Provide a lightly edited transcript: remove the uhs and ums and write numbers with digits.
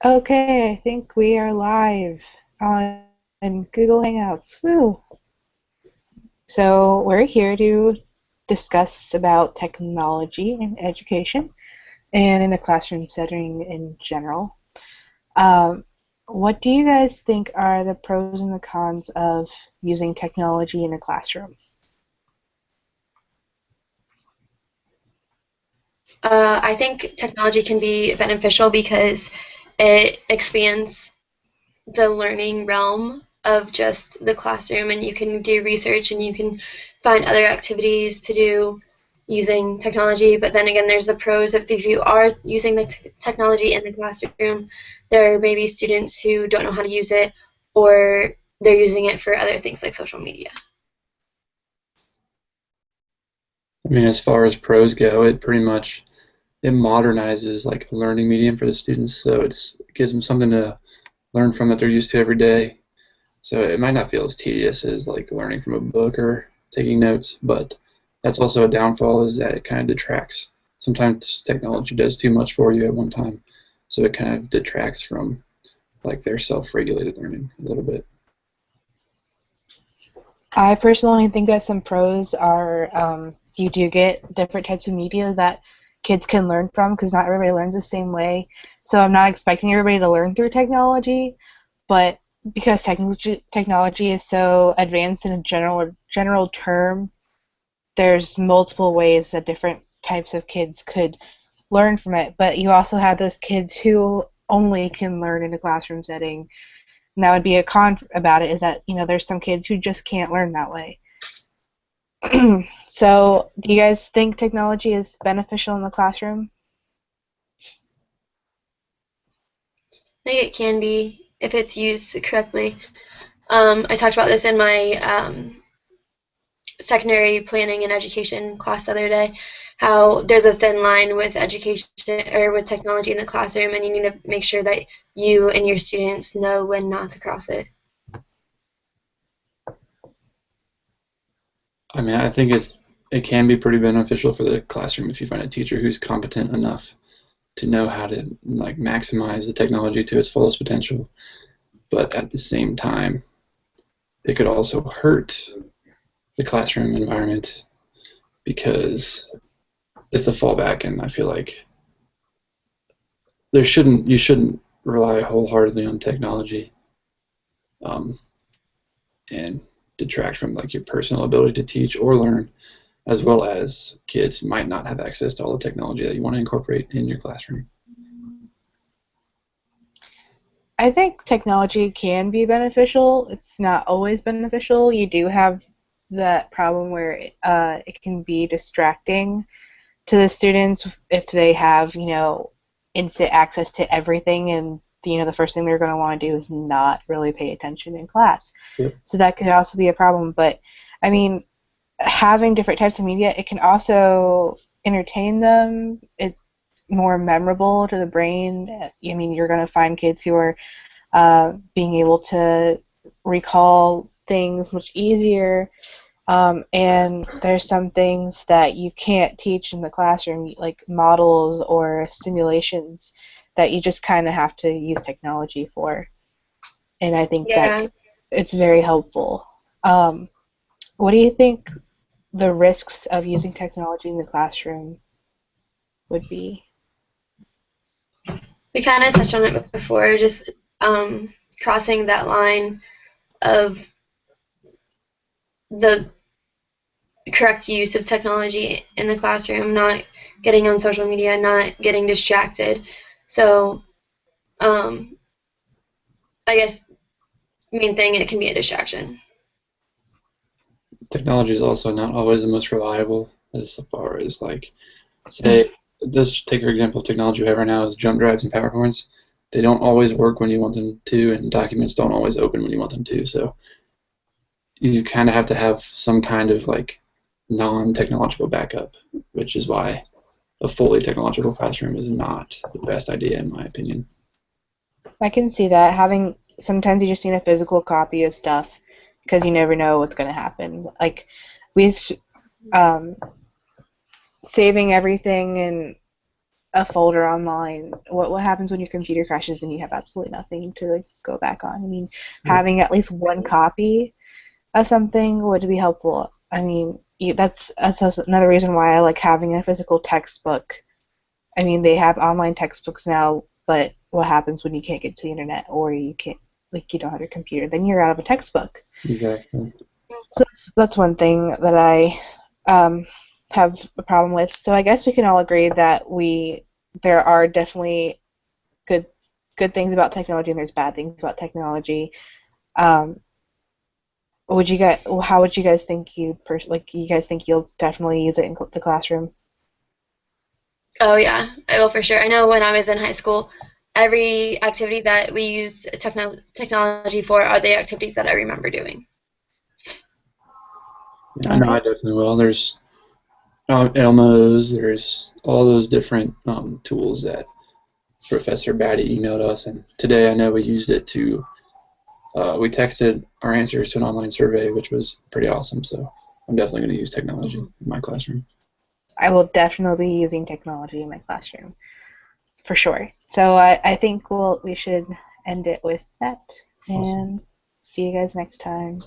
Okay, I think we are live on Google Hangouts. Woo! So we're here to discuss about technology in education and in a classroom setting in general. Um, what do you guys think are the pros and the cons of using technology in a classroom? I think technology can be beneficial because it expands the learning realm of just the classroom, and you can do research and you can find other activities to do using technology. But then again, there's the pros if you are using the technology in the classroom, there may be students who don't know how to use it, or they're using it for other things like social media. I mean, as far as pros go, it modernizes like a learning medium for the students, so it gives them something to learn from that they're used to every day. So it might not feel as tedious as like learning from a book or taking notes, but that's also a downfall is that it kind of detracts. Sometimes technology does too much for you at one time, so it kind of detracts from like their self-regulated learning a little bit. I personally think that some pros are you do get different types of media that kids can learn from because not everybody learns the same way. So I'm not expecting everybody to learn through technology, but because technology is so advanced in a general term, there's multiple ways that different types of kids could learn from it. But you also have those kids who only can learn in a classroom setting, and that would be a con about it is that there's some kids who just can't learn that way. So, do you guys think technology is beneficial in the classroom? I think it can be if it's used correctly. I talked about this in my secondary planning and education class the other day, how there's a thin line with education or with technology in the classroom, and you need to make sure that you and your students know when not to cross it. I mean, I think it can be pretty beneficial for the classroom if you find a teacher who's competent enough to know how to like maximize the technology to its fullest potential. But at the same time, it could also hurt the classroom environment because it's a fallback, and I feel like you shouldn't rely wholeheartedly on technology um, and detract from like your personal ability to teach or learn, as well as kids might not have access to all the technology that you want to incorporate in your classroom. I think technology can be beneficial. It's not always beneficial. You do have that problem where it can be distracting to the students if they have, instant access to everything, and the first thing they're going to want to do is not really pay attention in class. Yep. So that could also be a problem. But I mean, having different types of media, it can also entertain them. It's more memorable to the brain. I mean, you're going to find kids who are being able to recall things much easier. And there's some things that you can't teach in the classroom, like models or simulations, that you just kind of have to use technology for. And I think that Yeah, it's very helpful. Um, what do you think the risks of using technology in the classroom would be? we kind of touched on it before, just crossing that line of the correct use of technology in the classroom, not getting on social media, not getting distracted. So, um, I guess main thing, it can be a distraction. Technology is also not always the most reliable as far as like say this take for example technology we have right now is jump drives and PowerPoints. They don't always work when you want them to, and documents don't always open when you want them to. So you kind of have to have some kind of like non-technological backup, which is why a fully technological classroom is not the best idea in my opinion. I can see that. Having sometimes you just need a physical copy of stuff because you never know what's going to happen. Like with um, saving everything and a folder online. What happens when your computer crashes and you have absolutely nothing to like, go back on? I mean, Yeah. having at least one copy of something would be helpful. I mean, that's also another reason why I like having a physical textbook. I mean, they have online textbooks now, but what happens when you can't get to the internet or you can't, like, you don't have your computer? Then you're out of a textbook. Exactly. So that's one thing that I have a problem with. So I guess we can all agree that there are definitely good good things about technology and there's bad things about technology. Um, how would you guys think you guys think you'll definitely use it in the classroom? Oh yeah, I will for sure. I know when I was in high school, every activity that we used technology for are the activities that I remember doing. Yeah, I know I Okay. definitely will. There's Elmos, there's all those different tools that Professor Batty emailed us, and today I know we used it to we texted our answers to an online survey, which was pretty awesome. So I'm definitely going to use technology in my classroom. I will definitely be using technology in my classroom for sure. So I think we should end it with that Awesome. and see you guys next time.